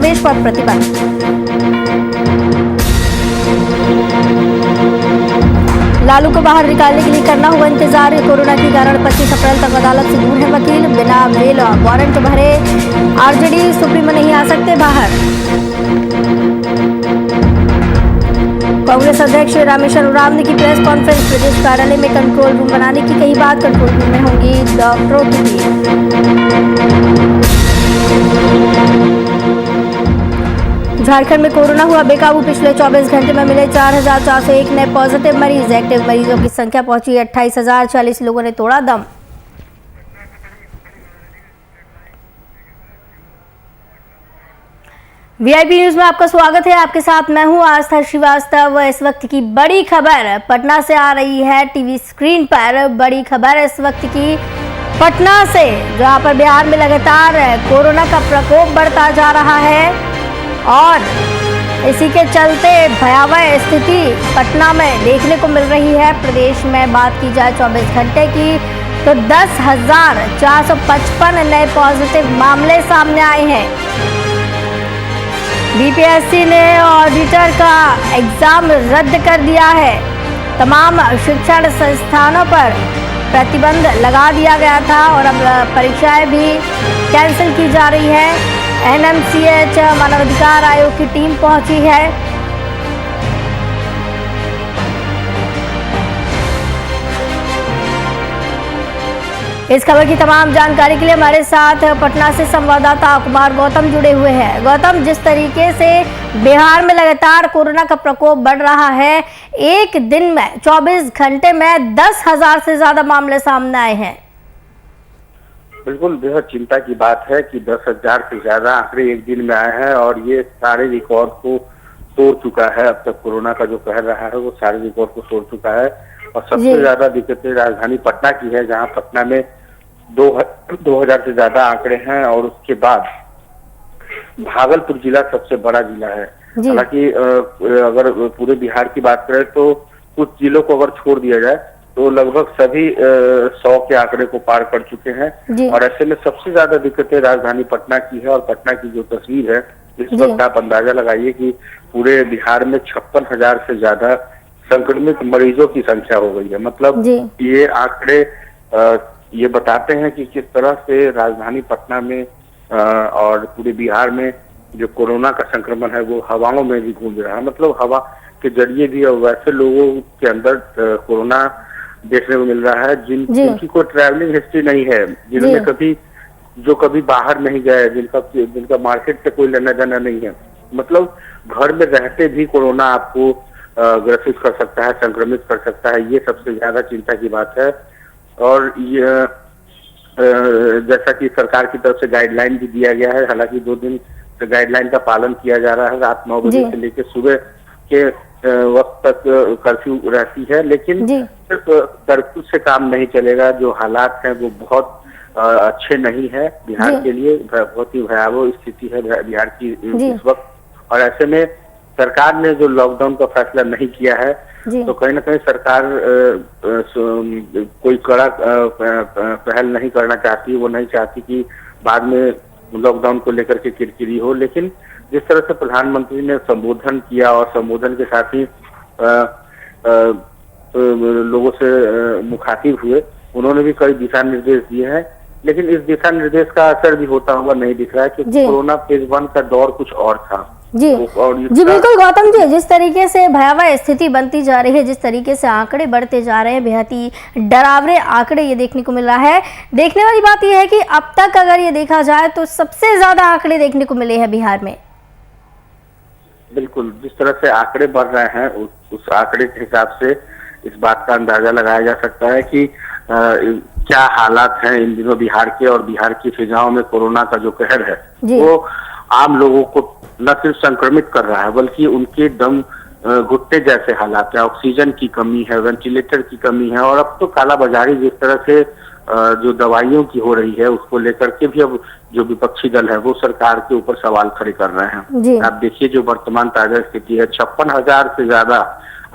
प्रवेश पर प्रतिबंध। लालू को बाहर निकालने के लिए करना हुआ इंतजार। कोरोना के कारण 25 अप्रैल तक अदालत से दूर है वकील। बिना बेल वारंट भरे आरजेडी सुप्रीमो नहीं आ सकते बाहर। कांग्रेस अध्यक्ष रामेश्वर उरांव ने की प्रेस कॉन्फ्रेंस। प्रदेश कार्यालय में कंट्रोल रूम बनाने की कही बात। कंट्रोल रूम में होंगी डॉक्टरों की टीम। झारखंड में कोरोना हुआ बेकाबू। पिछले 24 घंटे में मिले 4,401 नए पॉजिटिव मरीज। एक्टिव मरीजों की संख्या पहुंची 28,000। 40 लोगों ने तोड़ा दम। वीआईपी न्यूज में आपका स्वागत है। आपके साथ मैं हूं आस्था श्रीवास्तव। इस वक्त की बड़ी खबर पटना से आ रही है टीवी स्क्रीन पर। बड़ी खबर इस वक्त की पटना से, जहां पर बिहार में लगातार कोरोना का प्रकोप बढ़ता जा रहा है और इसी के चलते भयावह स्थिति पटना में देखने को मिल रही है। प्रदेश में बात की जाए 24 घंटे की तो 10,455 नए पॉजिटिव मामले सामने आए हैं। बीपीएससी ने ऑडिटर का एग्जाम रद्द कर दिया है। तमाम शिक्षण संस्थानों पर प्रतिबंध लगा दिया गया था और अब परीक्षाएं भी कैंसिल की जा रही है। एनएमसीएच मानवाधिकार आयोग की टीम पहुंची है। इस खबर की तमाम जानकारी के लिए हमारे साथ पटना से संवाददाता कुमार गौतम जुड़े हुए हैं। गौतम, जिस तरीके से बिहार में लगातार कोरोना का प्रकोप बढ़ रहा है, एक दिन में 24 घंटे में 10,000 से ज्यादा मामले सामने आए हैं। बिल्कुल बेहद चिंता की बात है कि 10,000 से ज्यादा आंकड़े एक दिन में आए हैं और ये सारे रिकॉर्ड को तोड़ चुका है। अब तक कोरोना का जो कहर रहा है वो सारे रिकॉर्ड को तोड़ चुका है और सबसे ज्यादा दिक्कतें राजधानी पटना की है, जहां पटना में 2,000 से ज्यादा आंकड़े हैं और उसके बाद भागलपुर जिला सबसे बड़ा जिला है। हालांकि अगर पूरे बिहार की बात करें तो कुछ जिलों को अगर छोड़ दिया जाए तो लगभग सभी 100 के आंकड़े को पार कर चुके हैं और ऐसे में सबसे ज्यादा दिक्कतें राजधानी पटना की है। और पटना की जो तस्वीर है इस वक्त आप अंदाजा लगाइए कि पूरे बिहार में 56,000 से ज्यादा संक्रमित मरीजों की संख्या हो गई है। मतलब ये आंकड़े ये बताते हैं कि किस तरह से राजधानी पटना में और पूरे बिहार में जो कोरोना का संक्रमण है वो हवाओं में भी गूंज रहा है। मतलब हवा के जरिए भी वैसे लोगों के अंदर कोरोना देखने को मिल रहा है जिनकी कोई ट्रैवलिंग हिस्ट्री नहीं है, जिन्होंने कभी बाहर नहीं गए, जिनका मार्केट से कोई लेना देना नहीं है। मतलब घर में रहते भी कोरोना आपको ग्रसित कर सकता है, संक्रमित कर सकता है। ये सबसे ज्यादा चिंता की बात है। और ये जैसा कि सरकार की तरफ से गाइडलाइन भी दिया गया है, हालांकि 2 दिन से गाइडलाइन का पालन किया जा रहा है। रात 9 बजे से लेकर सुबह के वक्त तक कर्फ्यू रहती है, लेकिन सिर्फ कर्फ्यू से काम नहीं चलेगा। जो हालात हैं वो बहुत अच्छे नहीं है बिहार के लिए। बहुत ही भयावह स्थिति है बिहार की इस वक्त और ऐसे में सरकार ने जो लॉकडाउन का फैसला नहीं किया है तो कहीं ना कहीं सरकार कोई कड़ा पहल नहीं करना चाहती। वो नहीं चाहती कि बाद में लॉकडाउन को लेकर के किरकिरी हो। लेकिन जिस तरह से प्रधानमंत्री ने संबोधन किया और संबोधन के साथ ही लोगों से मुखातिब हुए, उन्होंने भी कई दिशा निर्देश दिए हैं, लेकिन इस दिशा निर्देश का असर भी होता हुआ नहीं दिख रहा है क्योंकि कोरोना फेज 1 का दौर कुछ और था। जी बिल्कुल गौतम जी, जिस तरीके से भयावह स्थिति बनती जा रही है, जिस तरीके से आंकड़े बढ़ते जा रहे हैं, बेहद ही डरावने आंकड़े ये देखने को मिल रहा है। देखने वाली बात यह है कि अब तक अगर ये देखा जाए तो सबसे ज्यादा आंकड़े देखने को मिले हैं बिहार में। बिल्कुल, जिस तरह से आंकड़े बढ़ रहे हैं उस आंकड़े के हिसाब से इस बात का अंदाजा लगाया जा सकता है कि क्या हालात हैं इन दिनों बिहार के। और बिहार की फिजाओं में कोरोना का जो कहर है वो आम लोगों को न सिर्फ संक्रमित कर रहा है बल्कि उनके दम घुटने जैसे हालात है। ऑक्सीजन की कमी है, वेंटिलेटर की कमी है और अब तो कालाबाजारी जिस तरह से जो दवाइयों की हो रही है उसको लेकर के भी अब जो विपक्षी दल है वो सरकार के ऊपर सवाल खड़े कर रहे हैं। आप देखिए जो वर्तमान ताजा स्थिति है, 56,000 से ज्यादा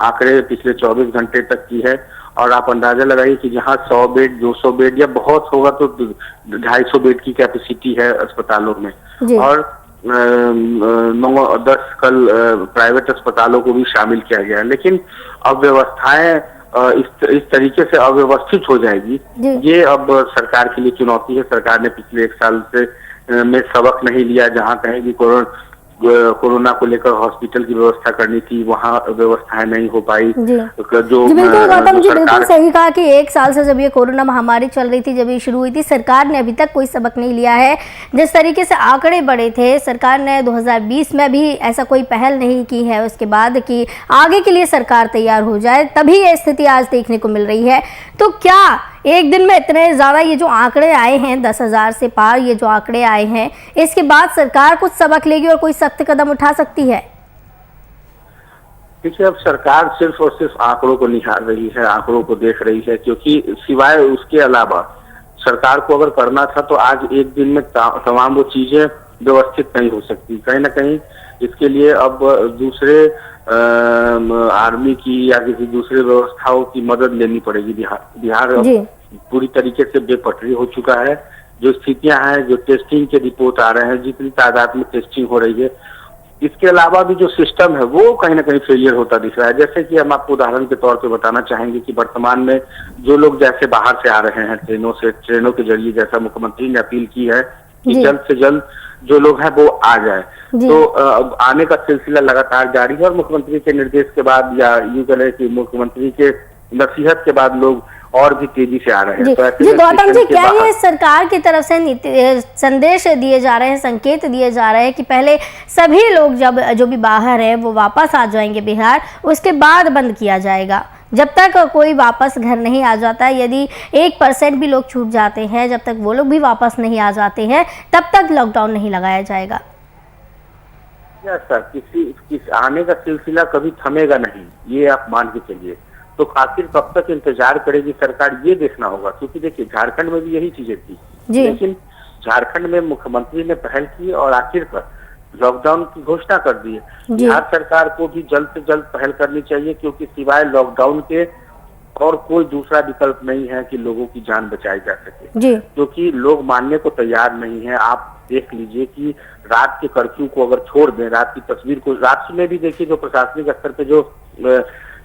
आंकड़े पिछले 24 घंटे तक की है और आप अंदाजा लगाइए कि जहां 100 बेड 200 बेड या बहुत होगा तो 250 बेड की कैपेसिटी है अस्पतालों में। और 10 कल प्राइवेट अस्पतालों को भी शामिल किया गया है। लेकिन अब व्यवस्थाएं इस तरीके से अव्यवस्थित हो जाएगी, ये अब सरकार के लिए चुनौती है। सरकार ने पिछले 1 साल से में सबक नहीं लिया। जहां कहीं भी कोरोना को लेकर हॉस्पिटल की व्यवस्था करनी थी, वहां व्यवस्थाएं नहीं हो पाई। जी बिल्कुल गौतम जी, बिल्कुल सही कहा कि 1 साल से जब ये कोरोना महामारी चल रही थी, जब ये शुरू हुई थी, सरकार ने अभी तक कोई सबक नहीं लिया है। जिस तरीके से आंकड़े बढ़े थे, सरकार ने 2020 में भी ऐसा कोई पहल नहीं की है उसके बाद कि आगे के लिए सरकार तैयार हो जाए, तभी ये स्थिति आज देखने को मिल रही है। तो क्या एक दिन में इतने ज़्यादा ये जो आंकड़े आए हैं, 10,000 से पार ये जो आंकड़े आए हैं, इसके बाद सरकार कुछ सबक लेगी और कोई सख्त कदम उठा सकती है? देखिए, अब सरकार सिर्फ और सिर्फ आंकड़ों को निहार रही है, आंकड़ों को देख रही है, क्योंकि सिवाय उसके अलावा सरकार को अगर करना था तो आज एक दिन में तमाम वो चीजें व्यवस्थित नहीं हो सकती। कहीं ना कहीं इसके लिए अब दूसरे आर्मी की या किसी दूसरे व्यवस्थाओं की मदद लेनी पड़ेगी। बिहार अब पूरी तरीके से बेपटरी हो चुका है। जो स्थितियां हैं, जो टेस्टिंग के रिपोर्ट आ रहे हैं, जितनी तादाद में टेस्टिंग हो रही है, इसके अलावा भी जो सिस्टम है वो कहीं ना कहीं फेलियर होता दिख रहा है। जैसे कि हम आपको उदाहरण के तौर पे बताना चाहेंगे कि वर्तमान में जो लोग जैसे बाहर से आ रहे हैं ट्रेनों के जरिए, जैसा मुख्यमंत्री ने अपील की है कि जल्द से जल्द जो लोग हैं वो आ जाए, तो अब आने का सिलसिला लगातार जारी है। और मुख्यमंत्री के निर्देश के बाद, या यूं कहें कि मुख्यमंत्री के नसीहत के बाद, लोग और भी तेजी से आ रहे हैं। जी गौतम जी, क्या ये सरकार की तरफ से संदेश दिए जा रहे हैं, संकेत दिए जा रहे हैं कि पहले सभी लोग जो भी बाहर है वो वापस आ जाएंगे बिहार, उसके बाद बंद किया जाएगा? जब तक कोई वापस घर नहीं आ जाता, यदि 1% भी लोग छूट जाते हैं, जब तक वो लोग भी वापस नहीं आ जाते हैं, तब तक लॉकडाउन नहीं लगाया जाएगा? सर, किसी आने का सिलसिला कभी थमेगा नहीं, ये आप मान के चलिए। तो आखिर कब तक इंतजार करेगी सरकार, ये देखना होगा। क्योंकि देखिए, झारखंड में भी यही चीजें थी, लेकिन झारखंड में मुख्यमंत्री ने पहल की और आखिरकार लॉकडाउन की घोषणा कर दी है। बिहार सरकार को भी जल्द से जल्द पहल करनी चाहिए, क्योंकि सिवाय लॉकडाउन के और कोई दूसरा विकल्प नहीं है कि लोगों की जान बचाई जा सके। क्योंकि लोग मानने को तैयार नहीं है। आप देख लीजिए कि रात के कर्फ्यू को अगर छोड़ दें, रात की तस्वीर को, रात में भी देखिए जो प्रशासनिक स्तर पे जो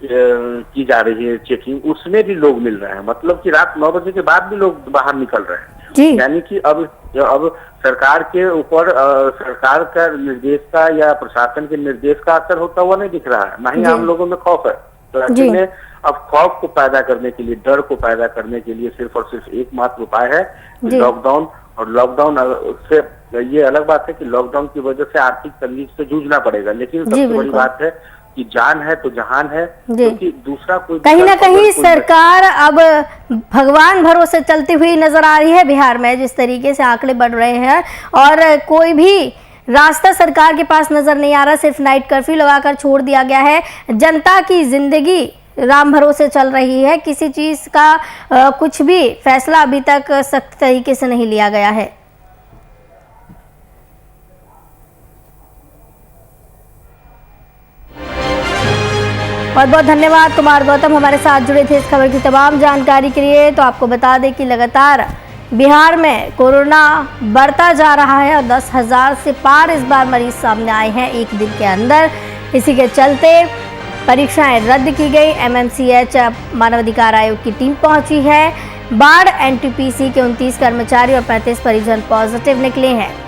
की जा रही है चेकिंग, उसमें भी लोग मिल रहे हैं। मतलब कि रात 9 बजे के बाद भी लोग बाहर निकल रहे हैं। यानी कि अब सरकार के ऊपर सरकार का निर्देश का या प्रशासन के निर्देश का असर होता हुआ नहीं दिख रहा है, ना ही आम लोगों में खौफ है। तो ऐसे में अब खौफ को पैदा करने के लिए, डर को पैदा करने के लिए सिर्फ और सिर्फ एकमात्र उपाय है लॉकडाउन। और लॉकडाउन से ये अलग बात है कि लॉकडाउन की वजह से आर्थिक तंगी से जूझना पड़ेगा, लेकिन सबसे बड़ी बात है कि जान है तो जहान है, क्योंकि दूसरा कोई कहीं ना कहीं सरकार अब भगवान भरोसे चलती हुई नजर आ रही है बिहार में। जिस तरीके से आंकड़े बढ़ रहे हैं और कोई भी रास्ता सरकार के पास नजर नहीं आ रहा, सिर्फ नाइट कर्फ्यू लगाकर छोड़ दिया गया है। जनता की जिंदगी राम भरोसे चल रही है, किसी चीज का कुछ भी फैसला अभी तक सख्त तरीके से नहीं लिया गया है। बहुत बहुत धन्यवाद कुमार गौतम, हमारे साथ जुड़े थे इस खबर की तमाम जानकारी के लिए। तो आपको बता दें कि लगातार बिहार में कोरोना बढ़ता जा रहा है और 10,000 से पार इस बार मरीज सामने आए हैं एक दिन के अंदर। इसी के चलते परीक्षाएं रद्द की गई। MMCH मानवाधिकार आयोग की टीम पहुंची है। बाढ़ NTPC के 29 कर्मचारी और 35 परिजन पॉजिटिव निकले हैं।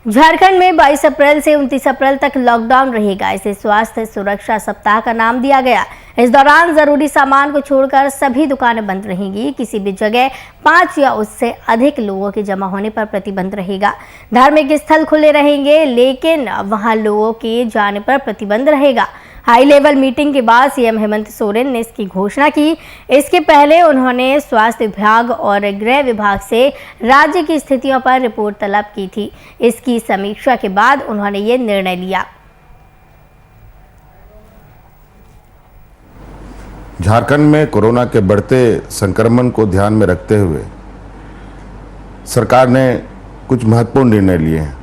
झारखंड में 22 अप्रैल से 29 अप्रैल तक लॉकडाउन रहेगा। इसे स्वास्थ्य सुरक्षा सप्ताह का नाम दिया गया। इस दौरान जरूरी सामान को छोड़कर सभी दुकानें बंद रहेंगी। किसी भी जगह 5 या उससे अधिक लोगों के जमा होने पर प्रतिबंध रहेगा। धार्मिक स्थल खुले रहेंगे, लेकिन वहां लोगों के जाने पर प्रतिबंध रहेगा। हाई लेवल मीटिंग के बाद सीएम हेमंत सोरेन ने इसकी घोषणा की। इसके पहले उन्होंने स्वास्थ्य विभाग और गृह विभाग से राज्य की स्थितियों पर रिपोर्ट तलब की थी। इसकी समीक्षा के बाद उन्होंने ये निर्णय लिया। झारखंड में कोरोना के बढ़ते संक्रमण को ध्यान में रखते हुए सरकार ने कुछ महत्वपूर्ण निर्णय लिए हैं।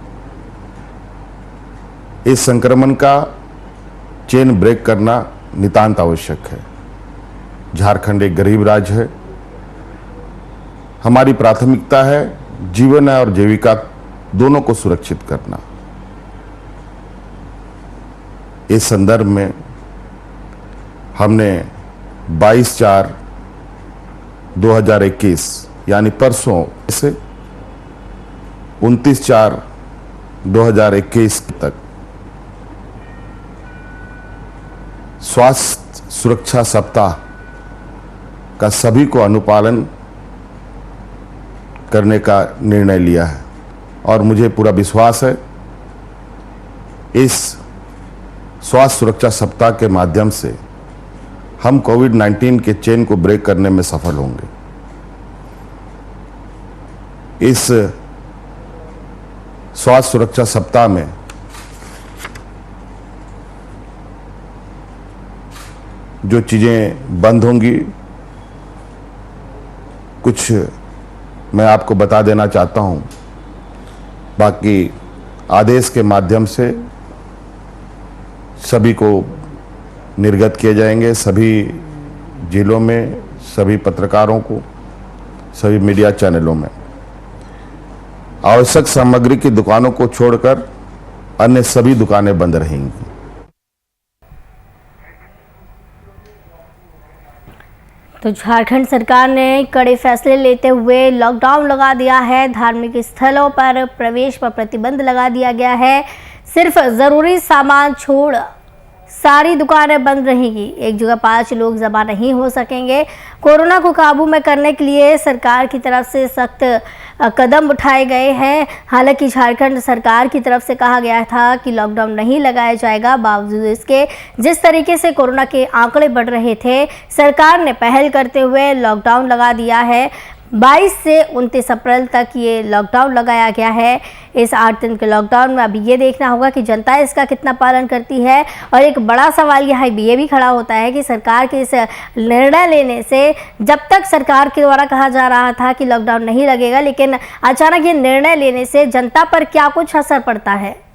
इस संक्रमण का चेन ब्रेक करना नितांत आवश्यक है। झारखंड एक गरीब राज्य है। हमारी प्राथमिकता है जीवन और जीविका दोनों को सुरक्षित करना। इस संदर्भ में हमने 22/4/2021 यानी परसों से 29/4/2021 तक स्वास्थ्य सुरक्षा सप्ताह का सभी को अनुपालन करने का निर्णय लिया है और मुझे पूरा विश्वास है इस स्वास्थ्य सुरक्षा सप्ताह के माध्यम से हम कोविड-19 के चेन को ब्रेक करने में सफल होंगे। इस स्वास्थ्य सुरक्षा सप्ताह में जो चीजें बंद होंगी कुछ मैं आपको बता देना चाहता हूं, बाकी आदेश के माध्यम से सभी को निर्गत किए जाएंगे। सभी जिलों में, सभी पत्रकारों को, सभी मीडिया चैनलों में आवश्यक सामग्री की दुकानों को छोड़कर अन्य सभी दुकानें बंद रहेंगी। तो झारखंड सरकार ने कड़े फैसले लेते हुए लॉकडाउन लगा दिया है। धार्मिक स्थलों पर प्रवेश पर प्रतिबंध लगा दिया गया है। सिर्फ ज़रूरी सामान छोड़ सारी दुकानें बंद रहेंगी। एक जगह 5 लोग जमा नहीं हो सकेंगे। कोरोना को काबू में करने के लिए सरकार की तरफ से सख्त कदम उठाए गए हैं। हालांकि झारखंड सरकार की तरफ से कहा गया था कि लॉकडाउन नहीं लगाया जाएगा। बावजूद इसके जिस तरीके से कोरोना के आंकड़े बढ़ रहे थे, सरकार ने पहल करते हुए लॉकडाउन लगा दिया है। 22 से 29 अप्रैल तक ये लॉकडाउन लगाया गया है। इस 8 दिन के लॉकडाउन में अभी ये देखना होगा कि जनता इसका कितना पालन करती है। और एक बड़ा सवाल यहाँ ये भी खड़ा होता है कि सरकार के इस निर्णय लेने से, जब तक सरकार के द्वारा कहा जा रहा था कि लॉकडाउन नहीं लगेगा, लेकिन अचानक ये निर्णय लेने से जनता पर क्या कुछ असर पड़ता है।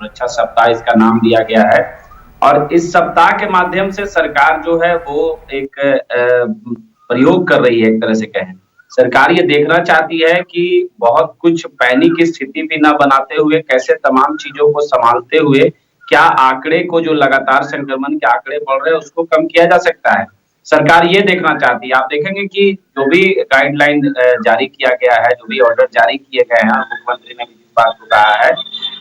सुरक्षा सप्ताह इसका नाम दिया गया है और इस सप्ताह के माध्यम से सरकार जो है वो एक प्रयोग कर रही है। एक तरह से कहें, सरकार ये देखना चाहती है कि बहुत कुछ पैनिक की स्थिति भी ना बनाते हुए कैसे तमाम चीजों को संभालते हुए क्या आंकड़े को, जो लगातार संक्रमण के आंकड़े बढ़ रहे हैं, उसको कम किया जा सकता है। सरकार ये देखना चाहती है। आप देखेंगे कि जो भी गाइडलाइन जारी किया गया है, जो भी ऑर्डर जारी किए गए हैं, मुख्यमंत्री ने भी इस बात को कहा है,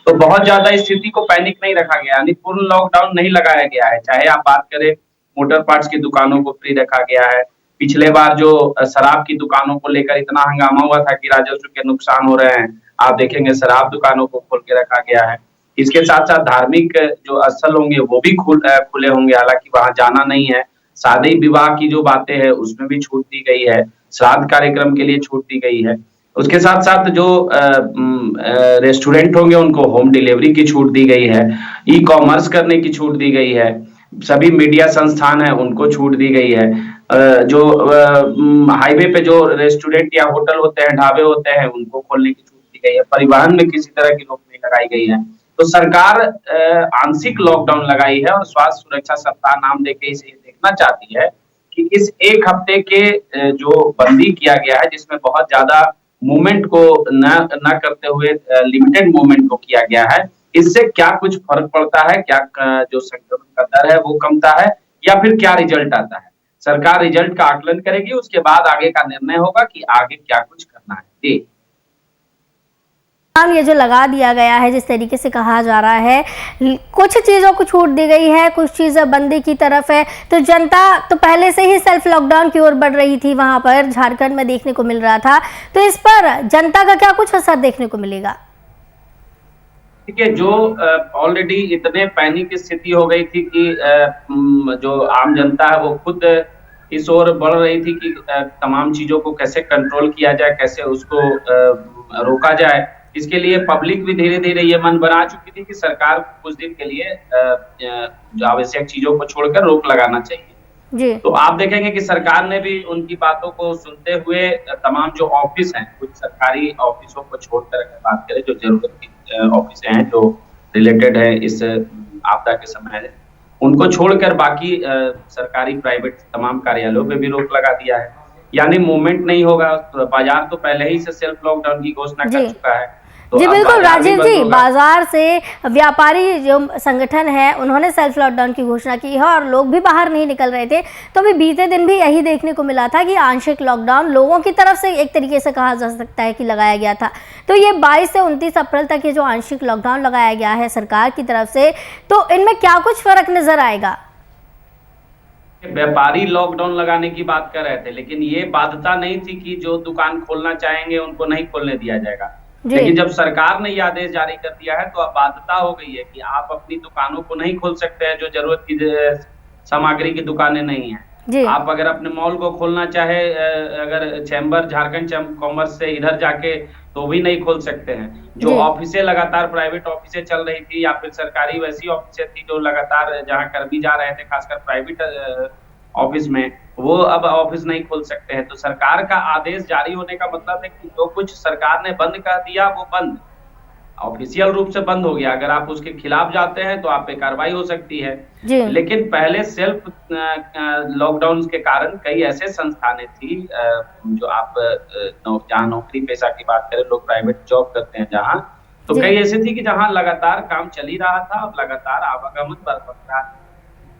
तो बहुत ज्यादा स्थिति को पैनिक नहीं रखा गया, यानी पूर्ण लॉकडाउन नहीं लगाया गया है। चाहे आप बात करें मोटर पार्ट्स की दुकानों को फ्री रखा गया है। पिछले बार जो शराब की दुकानों को लेकर इतना हंगामा हुआ था कि राजस्व के नुकसान हो रहे हैं, आप देखेंगे शराब दुकानों को खोल के रखा गया है। इसके साथ साथ धार्मिक जो स्थल होंगे वो भी खुले होंगे, हालांकि वहां जाना नहीं है। शादी विवाह की जो बातें हैं उसमें भी छूट दी गई है। श्राद्ध कार्यक्रम के लिए छूट दी गई है। उसके साथ साथ जो रेस्टोरेंट होंगे उनको होम डिलीवरी की छूट दी गई है। ई कॉमर्स करने की छूट दी गई है। सभी मीडिया संस्थान है उनको छूट दी गई है। जो हाईवे पे जो रेस्टोरेंट या होटल होते हैं, ढाबे होते हैं, उनको खोलने की छूट दी गई है। परिवहन में किसी तरह की रोक नहीं लगाई गई है। तो सरकार आंशिक लॉकडाउन लगाई है और स्वास्थ्य सुरक्षा सप्ताह नाम देके इसे देखना चाहती है कि इस एक हफ्ते के जो बंदी किया गया है, जिसमें बहुत ज्यादा मूवमेंट को न करते हुए लिमिटेड मूवमेंट को किया गया है, इससे क्या कुछ फर्क पड़ता है, क्या जो संक्रमण का दर है वो कमता है या फिर क्या रिजल्ट आता है। सरकार रिजल्ट का आकलन करेगी, उसके बाद आगे का निर्णय होगा कि आगे क्या कुछ करना है। जी, ये जो लगा दिया गया है, जिस तरीके से कहा जा रहा है, कुछ चीज़ों को छूट दी गई है, कुछ चीज़ें बंदी की तरफ है, तो जनता तो पहले से ही सेल्फ लॉकडाउन की ओर बढ़ रही थी, वहां पर झारखंड में देखने को मिल रहा था। तो इस पर जनता का क्या कुछ असर देखने को मिलेगा? ठीक है, जो ऑलरेडी इतने पैनिक की स्थिति हो गई थी कि जो आम जनता है वो खुद इस ओर बढ़ रही थी कि तमाम चीजों को कैसे कंट्रोल किया जाए, कैसे उसको रोका जाए। इसके लिए पब्लिक भी धीरे धीरे ये मन बना चुकी थी कि सरकार कुछ दिन के लिए जो आवश्यक चीजों को छोड़कर रोक लगाना चाहिए। जी तो आप देखेंगे कि सरकार ने भी उनकी बातों को सुनते हुए तमाम जो ऑफिस हैं, कुछ सरकारी ऑफिसों को छोड़कर अगर बात करें, जो जरूरत की ऑफिस हैं जो रिलेटेड है इस आपदा के समय, उनको छोड़कर बाकी सरकारी प्राइवेट तमाम कार्यालयों पे भी रोक लगा दिया है। यानी मूवमेंट नहीं होगा। तो बाजार तो पहले ही से सेल्फ लॉकडाउन की घोषणा कर चुका है। तो जी अब बिल्कुल बाजार भी राजीव बंद जी, होगा। बाजार से व्यापारी जो संगठन है उन्होंने सेल्फ लॉकडाउन की घोषणा की है और लोग भी बाहर नहीं निकल रहे थे। तो अभी बीते दिन भी यही देखने को मिला था कि आंशिक लॉकडाउन लोगों की तरफ से एक तरीके से कहा जा सकता है कि लगाया गया था। तो ये 22 से 29 अप्रैल तक ये जो आंशिक लॉकडाउन लगाया गया है सरकार की तरफ से, तो इनमें क्या कुछ फर्क नजर आएगा? व्यापारी लॉकडाउन लगाने की बात कर रहे थे, लेकिन ये बाध्यता नहीं थी कि जो दुकान खोलना चाहेंगे उनको नहीं खोलने दिया जाएगा। लेकिन जब सरकार ने ये आदेश जारी कर दिया है तो अब बाध्यता हो गई है कि आप अपनी दुकानों को नहीं खोल सकते हैं जो जरूरत की सामग्री की दुकानें नहीं है। आप अगर अपने मॉल को खोलना चाहे, अगर चैम्बर झारखंड कॉमर्स से इधर जाके, तो भी नहीं खोल सकते हैं। जो ऑफिसें लगातार प्राइवेट ऑफिसें चल रही थी या फिर सरकारी वैसी ऑफिसें थी जो लगातार जहां कर भी जा रहे थे, खासकर प्राइवेट ऑफिस में, वो अब ऑफिस नहीं खोल सकते हैं। तो सरकार का आदेश जारी होने का मतलब है कि जो कुछ सरकार ने बंद कर दिया वो बंद ऑफिशियल रूप से बंद हो गया। अगर आप उसके खिलाफ जाते हैं तो आप पे कार्रवाई हो सकती है। लेकिन पहले सेल्फ लॉकडाउन के कारण कई ऐसे संस्थानें थी जो आप जहाँ नौकरी पेशा की बात करें, लोग प्राइवेट जॉब करते हैं जहाँ, तो कई ऐसी थी कि जहाँ लगातार काम चल ही रहा था, अब लगातार आवागमन बढ़ रहा है।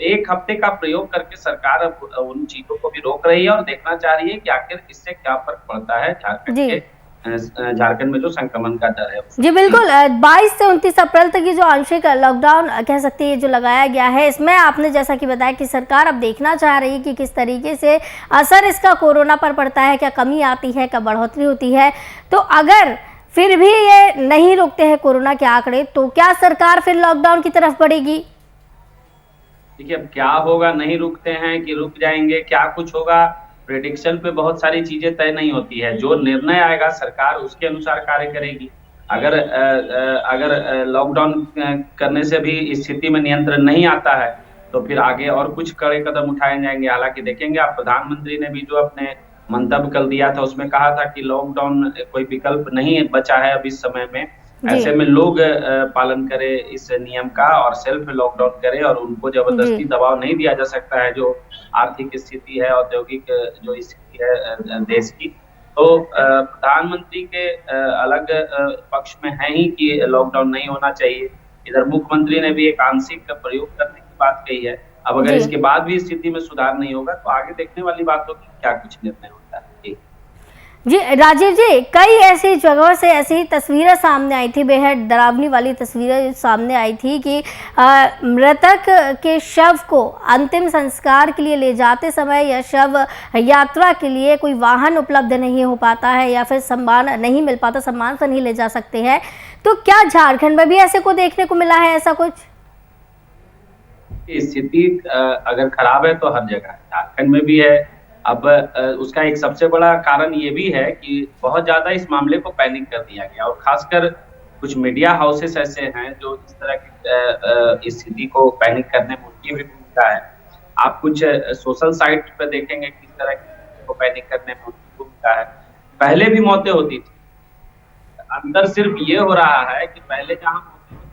एक हफ्ते का प्रयोग करके सरकार अब उन चीजों को भी रोक रही है और देखना चाह रही है कि आखिर इससे क्या फर्क पड़ता है झारखंड में जो संक्रमण का डर है। जी बिल्कुल, 22 से 29 अप्रैल तक ये जो आंशिक लॉकडाउन कह सकते हैं जो लगाया गया है, इसमें आपने जैसा कि बताया कि सरकार अब देखना चाह रही है कि किस तरीके से असर इसका कोरोना पर पड़ता है, क्या कमी आती है, क्या बढ़ोतरी होती है। तो अगर फिर भी ये नहीं रुकते हैं कोरोना के आंकड़े, तो क्या सरकार फिर लॉकडाउन की तरफ बढ़ेगी? देखिए, अब क्या होगा, नहीं रुकते हैं कि रुक जाएंगे, क्या कुछ होगा, प्रेडिक्शन पे बहुत सारी चीजें तय नहीं होती है। जो निर्णय आएगा सरकार उसके अनुसार कार्य करेगी। अगर लॉकडाउन करने से भी स्थिति में नियंत्रण नहीं आता है तो फिर आगे और कुछ कड़े कदम उठाए जाएंगे। हालांकि देखेंगे आप, प्रधानमंत्री ने भी जो अपने मंतव्य कल दिया था उसमें कहा था कि लॉकडाउन कोई विकल्प नहीं बचा है अब इस समय में। ऐसे में लोग पालन करे इस नियम का और सेल्फ लॉकडाउन करे, और उनको जबरदस्ती दबाव नहीं दिया जा सकता है। जो आर्थिक स्थिति है, औद्योगिक जो स्थिति है देश की, तो प्रधानमंत्री के अलग पक्ष में है ही कि लॉकडाउन नहीं होना चाहिए। इधर मुख्यमंत्री ने भी एक आंशिक प्रयोग करने की बात कही है। अब अगर इसके बाद भी स्थिति में सुधार नहीं होगा तो आगे देखने वाली बात होगी क्या कुछ निर्णय होता है। जी राजीव जी, कई ऐसी जगहों से ऐसी तस्वीरें सामने आई थी, बेहद डरावनी वाली तस्वीरें सामने आई थी कि मृतक के शव को अंतिम संस्कार के लिए ले जाते समय या शव यात्रा के लिए कोई वाहन उपलब्ध नहीं हो पाता है या फिर सम्मान नहीं मिल पाता, सम्मान से नहीं ले जा सकते हैं। तो क्या झारखंड में भी ऐसे को देखने को मिला है ऐसा कुछ? स्थिति अगर खराब है तो हर जगह, झारखंड में भी है। अब उसका एक सबसे बड़ा कारण ये भी है कि बहुत ज्यादा इस मामले को पैनिक कर दिया गया, और खासकर कुछ मीडिया हाउसेस ऐसे हैं जो इस तरह की स्थिति को पैनिक करने में उनकी भी भूमिका है। आप कुछ सोशल साइट पे देखेंगे किस तरह की को पैनिक करने में उनकी भूमिका है। पहले भी मौतें होती थी, अंतर सिर्फ ये हो रहा है कि पहले जहाँ मौतें होती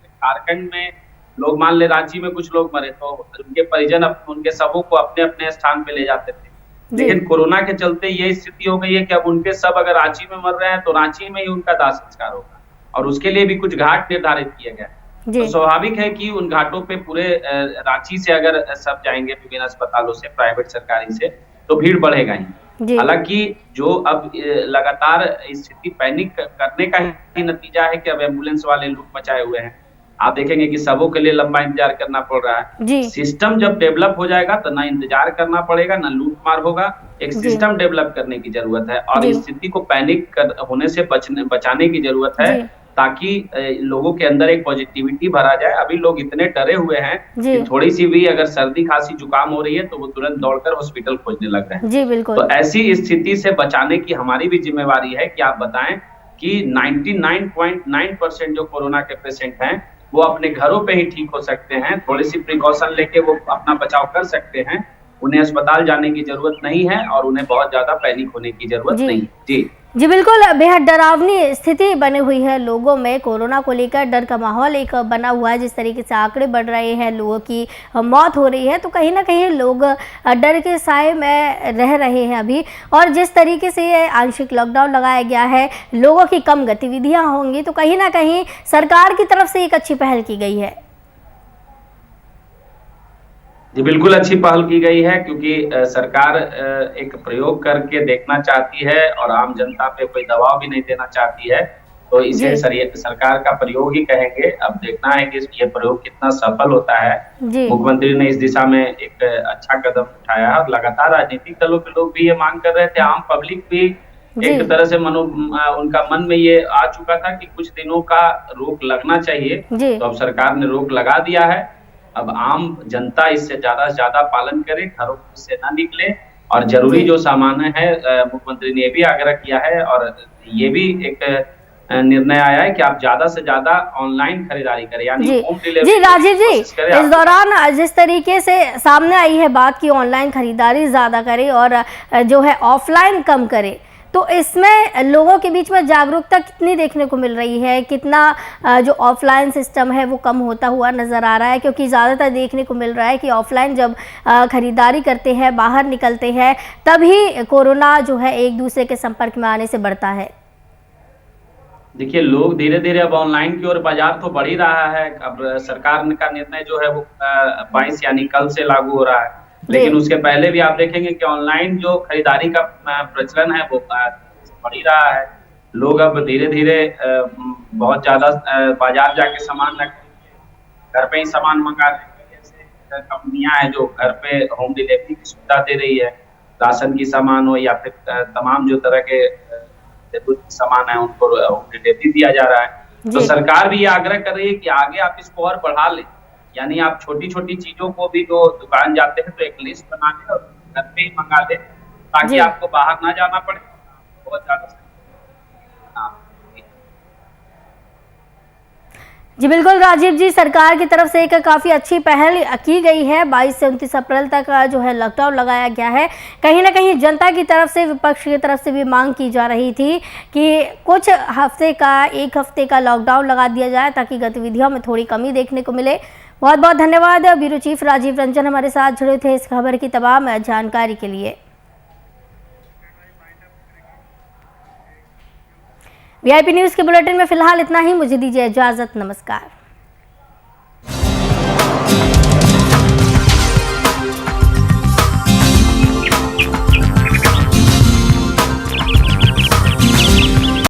थी झारखंड में, लोग मान ले रांची में कुछ लोग मरे तो उनके परिजन उनके शवों को अपने अपने स्थान पे ले जाते थे। लेकिन कोरोना के चलते ये स्थिति हो गई है कि अब उनके सब अगर रांची में मर रहे हैं तो रांची में ही उनका दाह संस्कार होगा, और उसके लिए भी कुछ घाट निर्धारित किए गए। तो स्वाभाविक है कि उन घाटों पे पूरे रांची से अगर सब जाएंगे विभिन्न अस्पतालों से, प्राइवेट सरकारी से, तो भीड़ बढ़ेगा ही। हालांकि जो अब लगातार स्थिति पैनिक करने का ही नतीजा है कि अब एम्बुलेंस वाले लूट मचाए हुए हैं। आप देखेंगे कि सबों के लिए लंबा इंतजार करना पड़ रहा है। सिस्टम जब डेवलप हो जाएगा तो ना इंतजार करना पड़ेगा, ना लूटमार होगा। एक सिस्टम डेवलप करने की जरूरत है और इस स्थिति को पैनिक होने से बचाने की जरूरत है, ताकि लोगों के अंदर एक पॉजिटिविटी भरा जाए। अभी लोग इतने डरे हुए हैं कि थोड़ी सी भी अगर सर्दी खांसी जुकाम हो रही है तो वो तुरंत दौड़कर हॉस्पिटल खोजने लग रहे हैं। जी बिल्कुल। तो ऐसी स्थिति से बचाने की हमारी भी जिम्मेवारी है कि आप बताएं कि 99.9% जो कोरोना के पेशेंट हैं वो अपने घरों पे ही ठीक हो सकते हैं। थोड़ी सी प्रिकॉशन लेके वो अपना बचाव कर सकते हैं, उन्हें अस्पताल जाने की जरूरत नहीं है और उन्हें बहुत ज्यादा पैनिक होने की जरूरत जी। नहीं। जी जी बिल्कुल, बेहद डरावनी स्थिति बनी हुई है, लोगों में कोरोना को लेकर डर का माहौल एक बना हुआ है। जिस तरीके से आंकड़े बढ़ रहे हैं, लोगों की मौत हो रही है, तो कहीं ना कहीं लोग डर के साए में रह रहे हैं अभी। और जिस तरीके से ये आंशिक लॉकडाउन लगाया गया है, लोगों की कम गतिविधियां होंगी, तो कहीं ना कहीं सरकार की तरफ से एक अच्छी पहल की गई है। जी बिल्कुल अच्छी पहल की गई है, क्योंकि सरकार एक प्रयोग करके देखना चाहती है और आम जनता पे कोई दबाव भी नहीं देना चाहती है। तो इसे जी। सरकार का प्रयोग ही कहेंगे। अब देखना है कि ये प्रयोग कितना सफल होता है। जी। मुख्यमंत्री ने इस दिशा में एक अच्छा कदम उठाया है और लगातार राजनीतिक दलों के लोग भी ये मांग कर रहे थे, आम पब्लिक भी एक तरह से उनका मन में ये आ चुका था कि कुछ दिनों का रोक लगना चाहिए। जी। तो अब सरकार ने रोक लगा दिया है। अब आम जनता इससे ज्यादा पालन करे, घरों से ना निकले और जरूरी जो सामान है, मुख्यमंत्री ने ये भी आग्रह किया है और ये भी एक निर्णय आया है कि आप ज्यादा से ज्यादा ऑनलाइन खरीदारी करें, यानी होम डिलीवरी। जी राजीव जी, इस दौरान जिस तरीके से सामने आई है बात की ऑनलाइन खरीदारी ज्यादा करे और जो है ऑफलाइन कम करे, तो इसमें लोगों के बीच में जागरूकता कितनी देखने को मिल रही है? कितना जो ऑफलाइन सिस्टम है वो कम होता हुआ नज़र आ रहा है? क्योंकि ज़्यादातर देखने को मिल रहा है कि ऑफलाइन जब खरीदारी करते हैं, बाहर निकलते हैं, तभी कोरोना जो है एक दूसरे के संपर्क में आने से बढ़ता है। देखिए, लोग धीरे धीरे अब ऑनलाइन की ओर, बाजार तो बढ़ ही रहा है। अब सरकार का निर्णय जो है वो 22 यानी कल से लागू हो रहा है, लेकिन उसके पहले भी आप देखेंगे कि ऑनलाइन जो खरीदारी का प्रचलन है वो बढ़ ही रहा है। लोग अब धीरे धीरे बहुत ज्यादा बाजार जाके सामान न घर पे ही सामान मंगा रहे हैं। जैसे कंपनियां हैं जो घर पे होम डिलीवरी की सुविधा दे रही है, राशन की सामान हो या फिर तमाम जो तरह के सामान है उनको होम डिलीवरी दिया जा रहा है। तो सरकार भी ये आग्रह कर रही है कि आगे आप इसको और बढ़ा लें, यानी आप छोटी छोटी चीजों को भी, जो दुकान जाते हैं तो एक लिस्ट बना लें और घर पे ही मंगा लें, ताकि आपको बाहर ना जाना पड़े। बहुत ज्यादा जी बिल्कुल राजीव जी, सरकार की तरफ से एक काफ़ी अच्छी पहल की गई है। 22 से 29 अप्रैल तक जो है लॉकडाउन लगाया गया है। कहीं ना कहीं जनता की तरफ से, विपक्ष की तरफ से भी मांग की जा रही थी कि कुछ हफ्ते का, एक हफ्ते का लॉकडाउन लगा दिया जाए ताकि गतिविधियों में थोड़ी कमी देखने को मिले। बहुत बहुत धन्यवाद ब्यूरो चीफ राजीव रंजन हमारे साथ जुड़े थे इस खबर की तमाम जानकारी के लिए। वीआईपी न्यूज़ के बुलेटिन में फिलहाल इतना ही। मुझे दीजिए इजाज़त। नमस्कार।